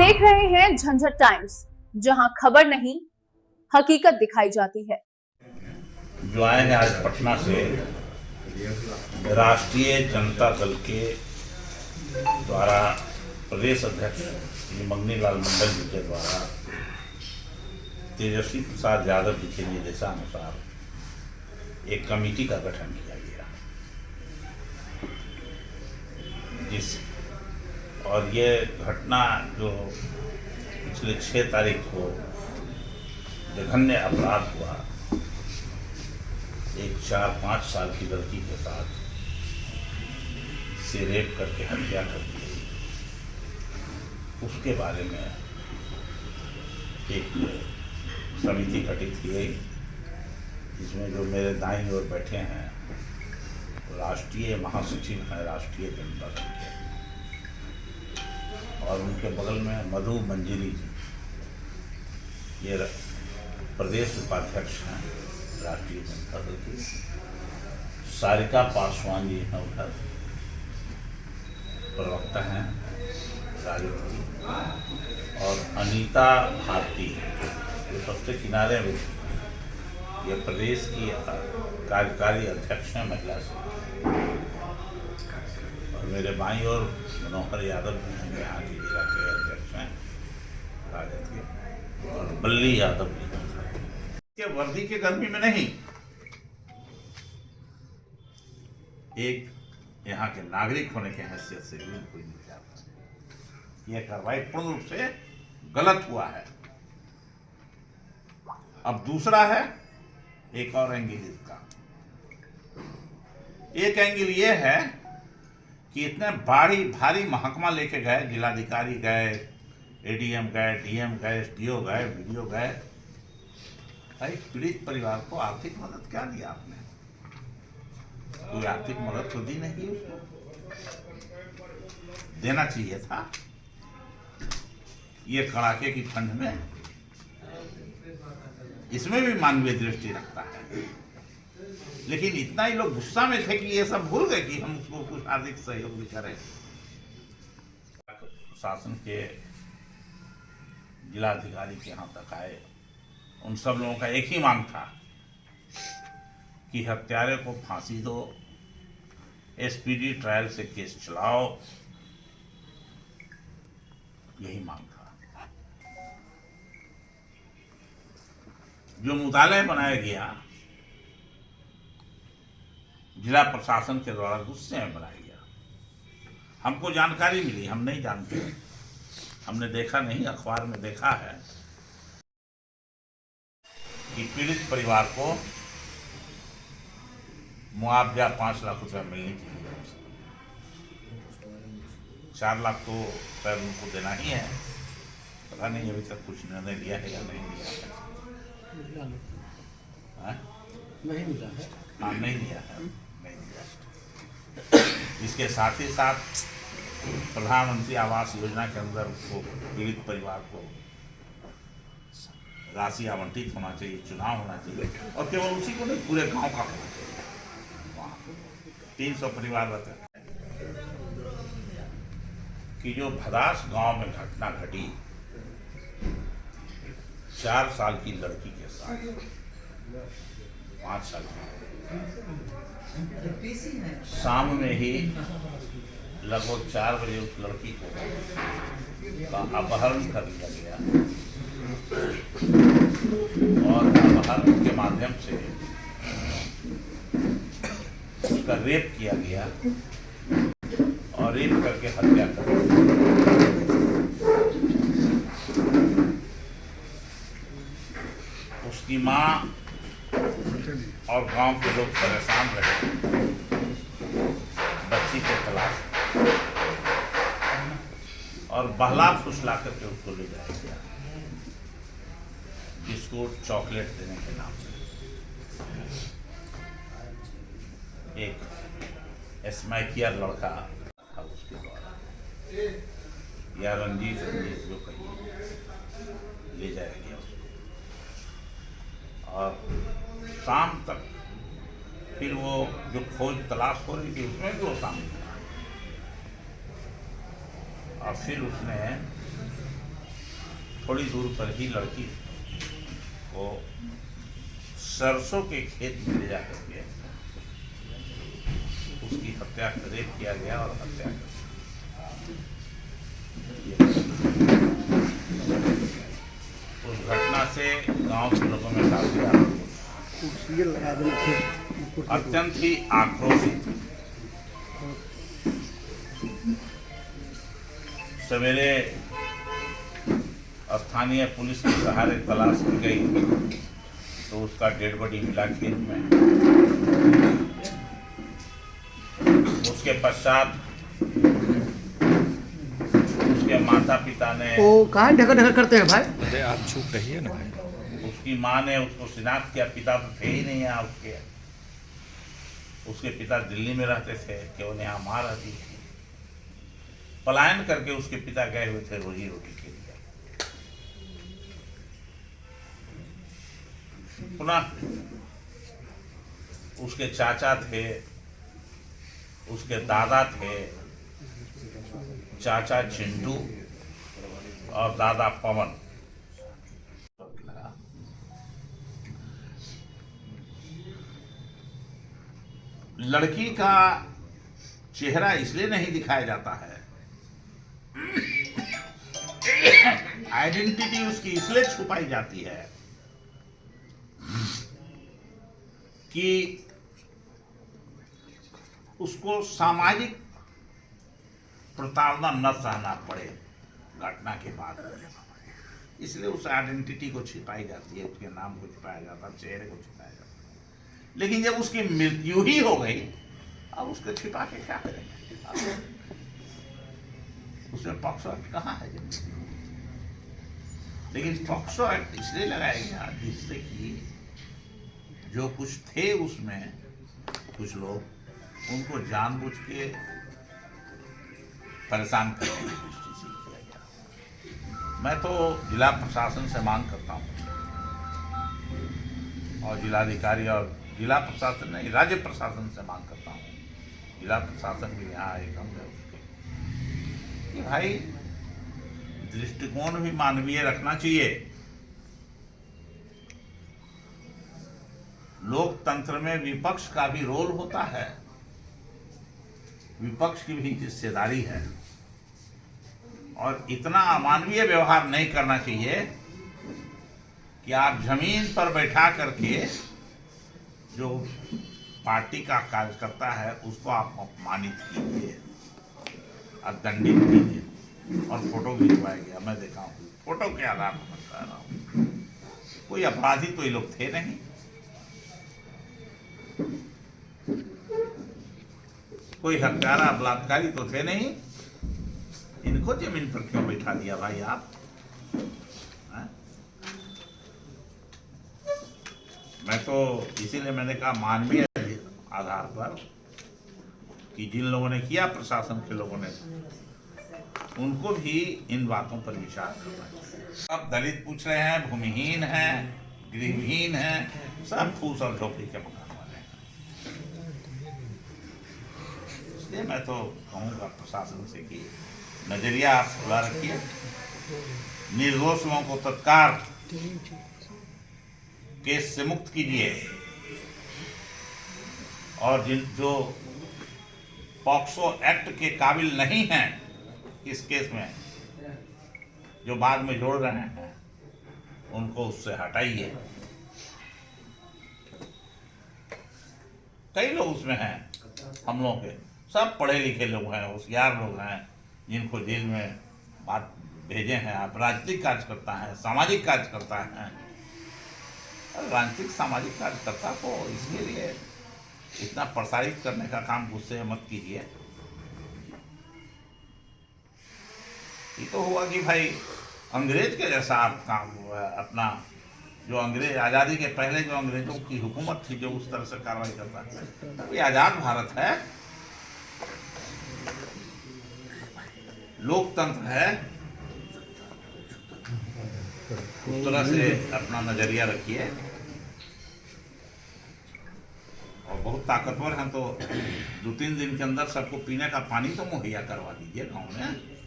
देख रहे हैं झंझट टाइम्स, जहां खबर नहीं हकीकत दिखाई जाती है। जो आए हैं आज पटना से राष्ट्रीय जनता दल के द्वारा प्रदेश अध्यक्ष मंगनी लाल मंडल जी के द्वारा तेजस्वी प्रसाद यादव जी के निर्देशानुसार एक कमेटी का गठन किया गया, और ये घटना जो पिछले 6 तारीख को जघन्य अपराध हुआ, एक 4-5 साल की लड़की के साथ से रेप करके हत्या कर दी गई, उसके बारे में एक समिति गठित की गई, जिसमें जो मेरे दाईं ओर बैठे हैं राष्ट्रीय महासचिव हैं राष्ट्रीय जनता दल के, और उनके बगल में मधु मंजिली जी, ये प्रदेश उपाध्यक्ष हैं राष्ट्रीय जनता दल की, सारिका पासवान जी हैं उधर प्रवक्ता हैं राजनीति, और अनीता भारती जो सबसे किनारे में, ये प्रदेश की कार्यकारी अध्यक्ष हैं महिला से, और मेरे बाईं ओर मनोहर यादव जी हैं, यहाँ की जिला के अध्यक्ष हैं राजद के, और बल्ली यादव जी के वर्दी के गर्मी में नहीं, एक यहाँ के नागरिक होने के हैसियत से भी कोई नहीं चाहता। यह कार्रवाई पूर्ण रूप से गलत हुआ है। अब दूसरा है एक और एंगल इसका। एक एंगल ये है कि इतने भारी महकमा लेके गए, जिलाधिकारी गए, एडीएम गए, डीएम गए, एसडीओ गए, वीडियो गए, भाई पीड़ित परिवार को आर्थिक मदद क्या दिया आपने? कोई आर्थिक मदद तो दी नहीं, उसको देना चाहिए था। ये कड़ाके की ठंड में इसमें भी मानवीय दृष्टि रखता है, लेकिन इतना ही लोग गुस्सा में थे कि ये सब भूल गए कि हम उसको कुछ आर्थिक सहयोग भी करें। शासन के जिलाधिकारी के यहाँ तक आए, उन सब लोगों का एक ही मांग था कि हत्यारे को फांसी दो, एसपीडी ट्रायल से केस चलाओ, यही मांग था। जो मुद्दालय बनाया गया जिला प्रशासन के द्वारा गुस्से में बनाया गया। हमको जानकारी मिली, हम नहीं जानते, हमने देखा नहीं, अखबार में देखा है कि पीड़ित परिवार को मुआवजा 5 लाख रुपया मिलने चाहिए। 4 लाख तो शायद उनको देना ही है, पता नहीं अभी तक कुछ निर्णय लिया है या नहीं लिया है। नहीं मिला है, हाँ नहीं लिया है, नहीं लिया। इसके साथ ही साथ प्रधानमंत्री आवास योजना के अंदर उसको पीड़ित परिवार को राशि आवंटित होना चाहिए, चुनाव होना चाहिए, और केवल उसी को नहीं, पूरे गांव का होना चाहिए। 300 परिवार रहते हैं कि जो भदास गांव में घटना घटी 4 साल की लड़की के साथ, 5 साल की, शाम में ही लगभग 4 बजे उस लड़की को अपहरण कर लिया गया, और अपहरण के माध्यम से उसका रेप किया गया, और रेप करके हत्या कर दी। उसकी माँ और गांव के लोग परेशान रहे बच्ची के तलाश, और बहला फुसला करके उसको ले जाया गया बिस्कुट चॉकलेट देने के नाम से। एक एस्माइकिया लड़का था उसके द्वारा, या रंजीत जो कहिए, ले जाया गया उसको, और शाम तक फिर वो जो खोज तलाश हो रही थी उसमें भी वो शामिल था, और फिर उसने थोड़ी दूर पर ही लड़की को सरसों के खेत में ले जाकर के उसकी हत्या रेप किया गया और हत्या कर उस घटना से गांव के लोगों में काफी अत्यंत ही आक्रोशित। सवेरे स्थानीय पुलिस के सहारे तलाश की गई तो उसका डेड बॉडी मिला खेत में। उसके पश्चात उसके माता पिता ने वो कहाँ ढका ढका करते हैं भाई? अरे आप चुप रहिए ना भाई। उसकी माँ ने उसको शिनाख्त किया। पिता तो थे ही नहीं यहाँ उसके पिता दिल्ली में रहते थे, केवल यहाँ माँ रहती थी। पलायन करके उसके पिता गए हुए थे रोजी रोटी के लिए। पुनः उसके चाचा थे, उसके दादा थे, चाचा चिंटू और दादा पवन। लड़की का चेहरा इसलिए नहीं दिखाया जाता है, आइडेंटिटी उसकी इसलिए छुपाई जाती है कि उसको सामाजिक प्रताड़ना न सहना पड़े घटना के बाद। इसलिए उस आइडेंटिटी को छिपाई जाती है, उसके नाम को छिपाया जाता है, चेहरे को छिपाया जाता है। लेकिन जब उसकी मृत्यु ही हो गई, अब उसको छिपा के क्या करेंगे? उसमें पॉक्सो एक्ट कहाँ है? लेकिन पॉक्सो एक्ट इसलिए लगाया गया जिससे कि जो कुछ थे उसमें कुछ लोग उनको जानबूझ के परेशान करने की दृष्टि से किया गया। मैं तो जिला प्रशासन से मांग करता हूँ और जिलाधिकारी और जिला प्रशासन नहीं, राज्य प्रशासन से मांग करता हूँ, जिला प्रशासन भी यहाँ एक अंग है उसके, कि भाई दृष्टिकोण भी मानवीय रखना चाहिए। लोकतंत्र में विपक्ष का भी रोल होता है, विपक्ष की भी हिस्सेदारी है और इतना अमानवीय व्यवहार नहीं करना चाहिए कि आप जमीन पर बैठा करके जो पार्टी का कार्यकर्ता है उसको आप अपमानित कीजिए और दंडित कीजिए और फोटो खिंचवाया। मैं देखा हूँ फोटो के आधार पर मैं कह रहा हूँ, कोई अपराधी तो ये लोग थे नहीं, कोई हत्यारा बलात्कारी तो थे नहीं, इनको जमीन पर क्यों बैठा दिया भाई आप? मैं तो इसीलिए मैंने कहा मानवीय आधार पर कि जिन लोगों ने किया, प्रशासन के लोगों ने, उनको भी इन बातों पर विचार करना चाहिए। अब दलित पूछ रहे हैं, भूमिहीन हैं, गृहहीन हैं, सब फूस और झोपड़ी के मकान वाले हैं। इसलिए मैं तो कहूँगा प्रशासन से कि नजरिया आप खुला रखिए, निर्दोष लोगों को तत्काल केस से मुक्त कीजिए और जिन जो पॉक्सो एक्ट के काबिल नहीं हैं इस केस में, जो बाद में जोड़ रहे हैं, उनको उससे हटाइए। कई लोग उसमें हैं, हम लोग के सब पढ़े लिखे लोग हैं, होशियार लोग हैं, जिनको जेल में बात भेजे हैं। आप राजनीतिक कार्यकर्ता हैं, सामाजिक कार्यकर्ता हैं, राजनीतिक सामाजिक कार्यकर्ता को इसके लिए इतना प्रसारित करने का काम गुस्से मत कीजिए। ये तो हुआ कि भाई अंग्रेज के जैसा आप काम हुआ, अपना जो अंग्रेज आज़ादी के पहले जो अंग्रेजों की हुकूमत थी जो उस तरह से कार्रवाई करता है। ये आज़ाद भारत है, लोकतंत्र है, उस तरह से अपना नजरिया रखिए। और बहुत ताकतवर हैं तो 2-3 दिन के अंदर सबको पीने का पानी तो मुहैया करवा दीजिए गाँव में।